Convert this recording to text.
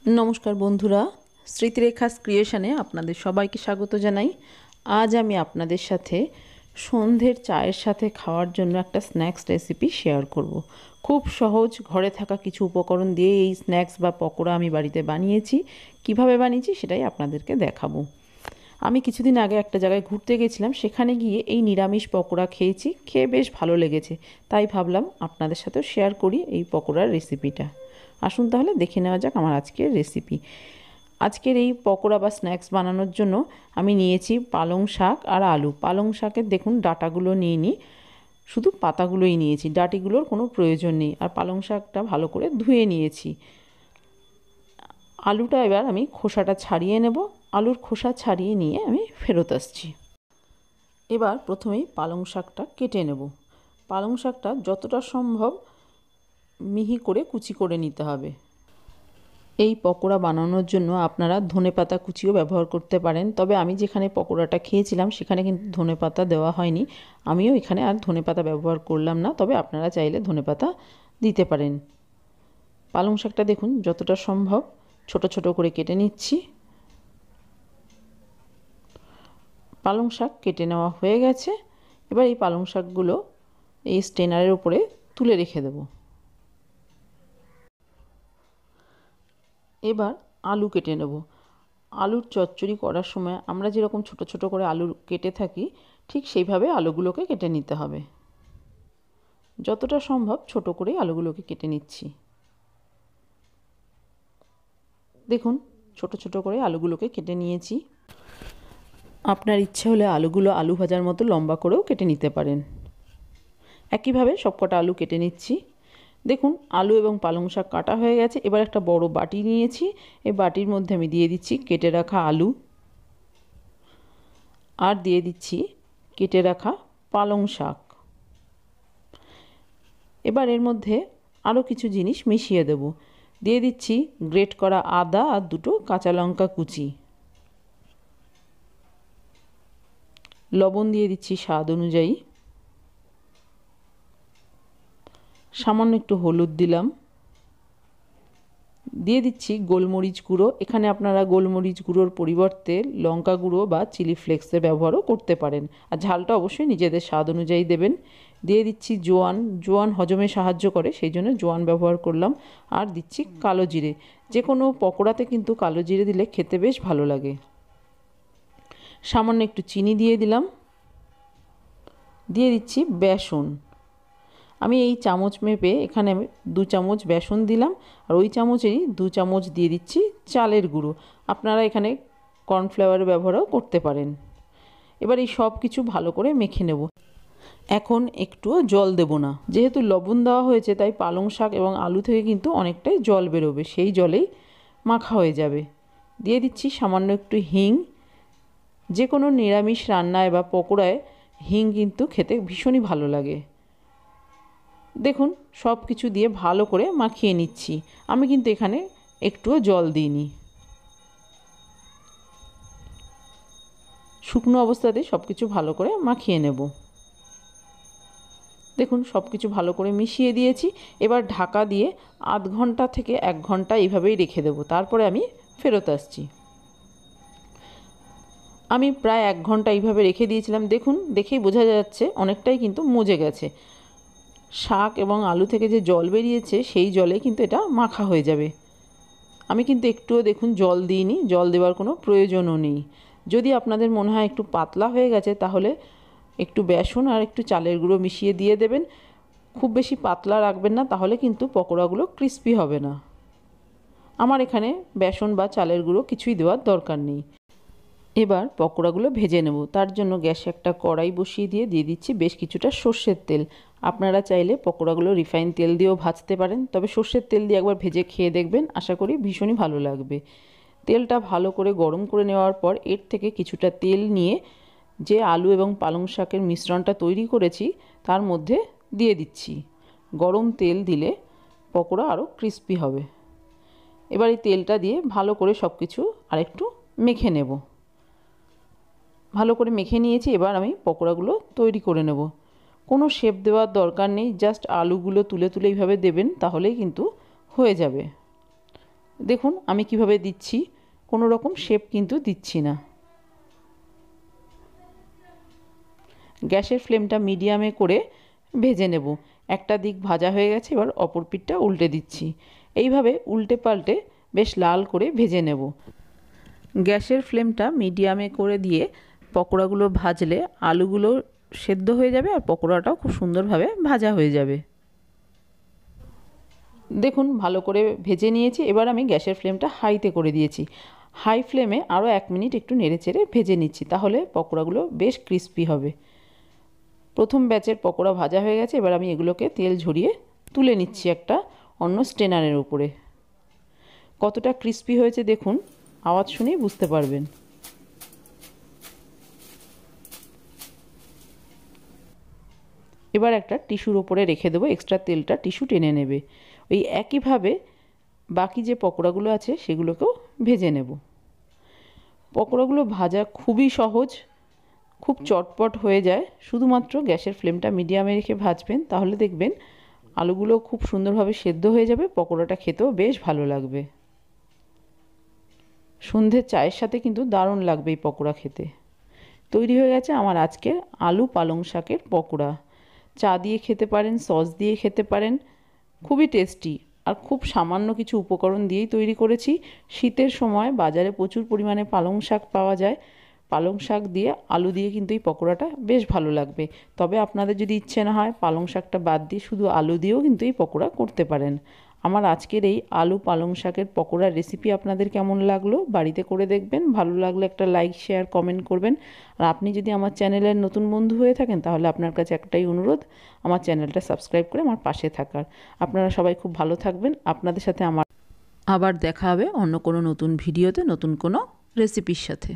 नमस्कार बंधुरा स्मृतिरेखास क्रिएशने आपनादेर सबाइके स्वागत जानाई। आज आमी आपनादेर साथे सन्ध्येर चायेर साथे खाওয়ার জন্য একটা স্ন্যাক্স রেসিপি শেয়ার করব। खूब सहज घरे थाका किछु उपकरण दिए এই স্ন্যাক্স বা পকোড়া আমি বাড়িতে বানিয়েছি। কিভাবে বানিয়েছি সেটাই আপনাদেরকে দেখাবো। আমি কিছুদিন আগে একটা জায়গায় ঘুরতে গেছিলাম, সেখানে গিয়ে এই নিরামিষ পকোড়া খেয়েছি, খেয়ে বেশ ভালো লেগেছে। তাই ভাবলাম আপনাদের সাথেও শেয়ার করি এই পকোড়ার রেসিপিটা। আসুন তাহলে দেখে নেওয়া যাক আমার আজকের রেসিপি। আজকের এই পকোড়া বা স্ন্যাক্স বানানোর জন্য আমি নিয়েছি পালং শাক আর আলু। পালং শাকের দেখুন ডাঁটাগুলো নিইনি, শুধু পাতাগুলোই নিয়েছি, ডাঁটিগুলোর কোনো প্রয়োজন নেই। আর পালং শাকটা ভালো করে ধুয়ে নিয়েছি। আলুটা এবার আমি খোসাটা ছাড়িয়ে নেব। আলুর খোসা ছাড়িয়ে নিয়ে আমি ফেরত আসছি। এবার প্রথমেই পালং শাকটা কেটে নেব। পালং শাকটা যতটা সম্ভব মিহি করে কুচি করে নিতে হবে। এই পকোড়া বানানোর জন্য আপনারা ধনেপাতা কুচিও ব্যবহার করতে পারেন, তবে আমি যেখানে পকোড়াটা খেয়েছিলাম সেখানে কিন্তু ধনেপাতা দেওয়া হয়নি। আমিও এখানে আর ধনেপাতা ব্যবহার করলাম না, তবে আপনারা চাইলে ধনেপাতা দিতে পারেন। পালং শাকটা দেখুন যতটা সম্ভব ছোট ছোট করে কেটে নিচ্ছি। পালং শাক কেটে নেওয়া হয়ে গেছে। এবার এই পালং শাকগুলো এই স্ট্রেনারের উপরে তুলে রেখে দেব। এবার আলু কেটে নেব। আলুর চচ্চড়ি করার সময় আমরা যেরকম ছোট ছোট করে আলু কেটে থাকি, ঠিক সেইভাবে আলুগুলোকে কেটে নিতে হবে। যতটা সম্ভব ছোট করে আলুগুলোকে কেটে নিচ্ছি। দেখুন ছোট ছোট করে আলুগুলোকে কেটে নিয়েছি। আপনার ইচ্ছে হলে আলুগুলো আলু ভাজার মতো লম্বা করেও কেটে নিতে পারেন। একইভাবে সবকটা আলু কেটে নিচ্ছি। দেখুন আলু এবং পালং শাক কাটা হয়ে গেছে। এবার একটা বড় বাটি নিয়েছি। এই বাটির মধ্যে আমি দিয়ে দিচ্ছি কেটে রাখা আলু, আর দিয়ে দিচ্ছি কেটে রাখা পালং শাক। এবার এর মধ্যে আরও কিছু জিনিস মিশিয়ে দেব। দিয়ে দিচ্ছি গ্রেট করা আদা আর দুটো কাঁচা লঙ্কা কুচি। লবণ দিয়ে দিচ্ছি স্বাদ অনুযায়ী। সামান্য একটু হলুদ দিলাম। দিয়ে দিচ্ছি গোলমরিচ গুঁড়ো। এখানে আপনারা গোলমরিচ গুঁড়োর পরিবর্তে লঙ্কা গুঁড়ো বা চিলি ফ্লেক্সের ব্যবহারও করতে পারেন। আর ঝালটা অবশ্যই নিজেদের স্বাদ অনুযায়ী দেবেন। দিয়ে দিচ্ছি জোয়ান। জোয়ান হজমে সাহায্য করে, সেই জন্য জোয়ান ব্যবহার করলাম। আর দিচ্ছি কালো জিরে। যে কোনো পকোড়াতে কিন্তু কালো জিরে দিলে খেতে বেশ ভালো লাগে। সামান্য একটু চিনি দিয়ে দিলাম। দিয়ে দিচ্ছি বেসন। আমি এই চামচ মেপে এখানে 2 চামচ বেসন দিলাম, আর ওই চামচেরই 2 চামচ দিয়ে দিচ্ছি চালের গুঁড়ো। আপনারা এখানে কর্নফ্লাওয়ারের ব্যবহারও করতে পারেন। এবার এই সব কিছু ভালো করে মেখে নেব। এখন একটুও জল দেব না, যেহেতু লবণ দেওয়া হয়েছে তাই পালং শাক এবং আলু থেকে কিন্তু অনেকটাই জল বেরোবে, সেই জলেই মাখা হয়ে যাবে। দিয়ে দিচ্ছি সামান্য একটু হিং। যে কোনো নিরামিষ রান্নায় বা পকোড়ায় হিং কিন্তু খেতে ভীষণই ভালো লাগে। দেখুন সব কিছু দিয়ে ভালো করে মাখিয়ে নিচ্ছি। আমি কিন্তু এখানে একটুও জল দিইনি। শুকনো অবস্থাতেই সব কিছু ভালো করে মাখিয়ে নেব। দেখুন সব কিছু ভালো করে মিশিয়ে দিয়েছি। এবার ঢাকা দিয়ে আধ ঘন্টা থেকে 1 ঘন্টা এইভাবেই রেখে দেব। তারপরে আমি ফেরত আসছি। আমি প্রায় 1 ঘন্টা এইভাবে রেখে দিয়েছিলাম। দেখুন দেখেই বোঝা যাচ্ছে অনেকটাই কিন্তু মজে গেছে। শাক এবং আলু থেকে যে জল বেরিয়েছে সেই জলে কিন্তু এটা মাখা হয়ে যাবে। আমি কিন্তু একটুও দেখুন জল দিইনি, জল দেওয়ার কোনো প্রয়োজনও নেই। যদি আপনাদের মনে হয় একটু পাতলা হয়ে গেছে তাহলে একটু বেসন আর একটু চালের গুঁড়ো মিশিয়ে দিয়ে দেবেন। খুব বেশি পাতলা রাখবেন না, তাহলে কিন্তু পকোড়াগুলো ক্রিস্পি হবে না। আমার এখানে বেসন বা চালের গুঁড়ো কিছুই দেওয়ার দরকার নেই। এবার পকোড়াগুলো ভেজে নেব। তার জন্য গ্যাসে একটা কড়াই বসিয়ে দিয়ে দিচ্ছি বেশ কিছুটা সর্ষের তেল। আপনারা চাইলে পকোড়াগুলো রিফাইন তেল দিয়েও ভাজতে পারেন, তবে সর্ষের তেল দিয়ে একবার ভেজে খেয়ে দেখবেন, আশা করি ভীষণই ভালো লাগবে। তেলটা ভালো করে গরম করে নেওয়ার পর এর থেকে কিছুটা তেল নিয়ে যে আলু এবং পালং শাকের মিশ্রণটা তৈরি করেছি তার মধ্যে দিয়ে দিচ্ছি। গরম তেল দিলে পকোড়া আরও ক্রিস্পি হবে। এবার এই তেলটা দিয়ে ভালো করে সব কিছু আরেকটু মেখে নেব। ভালো করে মেখে নিয়েছি। এবার আমি পকোড়াগুলো তৈরি করে নেব। কোনো শেপ দেওয়ার দরকার নেই, জাস্ট আলুগুলো তুলে তুলে এইভাবে দেবেন, তাহলেই কিন্তু হয়ে যাবে। দেখুন আমি কিভাবে দিচ্ছি, কোনো রকম শেপ কিন্তু দিচ্ছি না। গ্যাসের ফ্লেমটা মিডিয়ামে করে ভেজে নেব। একটা দিক ভাজা হয়ে গেছে, এবার অপর পিঠটা উল্টে দিচ্ছি। এইভাবে উল্টে পাল্টে বেশ লাল করে ভেজে নেব। গ্যাসের ফ্লেমটা মিডিয়ামে করে দিয়ে পকোড়াগুলো ভাজলে আলুগুলো সেদ্ধ হয়ে যাবে আর পকোড়াটাও খুব সুন্দরভাবে ভাজা হয়ে যাবে। দেখুন ভালো করে ভেজে নিয়েছি। এবার আমি গ্যাসের ফ্লেমটা হাইতে করে দিয়েছি। হাই ফ্লেমে আরও 1 মিনিট একটু নেড়েচেড়ে ভেজে নিচ্ছি, তাহলে পকোড়াগুলো বেশ ক্রিস্পি হবে। প্রথম ব্যাচের পকোড়া ভাজা হয়ে গেছে, এবার আমি এগুলোকে তেল ঝরিয়ে তুলে নিচ্ছি একটা অন্য স্ট্রেনারের উপরে। কতটা ক্রিস্পি হয়েছে দেখুন, আওয়াজ শুনেই বুঝতে পারবেন। এবার একটা টিস্যুর ওপরে রেখে দেবো, এক্সট্রা তেলটা টিস্যু টেনে নেবে। ওই একইভাবে বাকি যে পকোড়াগুলো আছে সেগুলোকেও ভেজে নেব। পকোড়াগুলো ভাজা খুবই সহজ, খুব চটপট হয়ে যায়। শুধুমাত্র গ্যাসের ফ্লেমটা মিডিয়ামে রেখে ভাজবেন, তাহলে দেখবেন আলুগুলো খুব সুন্দরভাবে সেদ্ধ হয়ে যাবে, পকোড়াটা খেতেও বেশ ভালো লাগবে। সন্ধ্যের চায়ের সাথে কিন্তু দারুণ লাগবে এই পকোড়া খেতে। তৈরি হয়ে গেছে আমার আজকের আলু পালং শাকের পকোড়া। চা দিয়ে খেতে পারেন, সস দিয়ে খেতে পারেন, খুবই টেস্টি। আর খুব সামান্য কিছু উপকরণ দিয়েই তৈরি করেছি। শীতের সময় বাজারে প্রচুর পরিমাণে পালং শাক পাওয়া যায়। পালং শাক দিয়ে আলু দিয়ে কিন্তু এই পকোড়াটা বেশ ভালো লাগবে। তবে আপনাদের যদি ইচ্ছে না হয় পালং শাকটা বাদ দিয়ে শুধু আলু দিয়েও কিন্তু এই পকোড়া করতে পারেন। আমার আজকের এই আলু পালং শাকের পকোড়ার রেসিপি আপনাদের কেমন লাগলো বাড়িতে করে দেখবেন। ভালো লাগলে একটা লাইক শেয়ার কমেন্ট করবেন। আর আপনি যদি আমার চ্যানেলের নতুন বন্ধু হয়ে থাকেন তাহলে আপনার কাছে একটাই অনুরোধ, আমার চ্যানেলটা সাবস্ক্রাইব করে আমার পাশে থাকার। আপনারা সবাই খুব ভালো থাকবেন। আপনাদের সাথে আমার আবার দেখা হবে অন্য কোনো নতুন ভিডিওতে নতুন কোনো রেসিপির সাথে।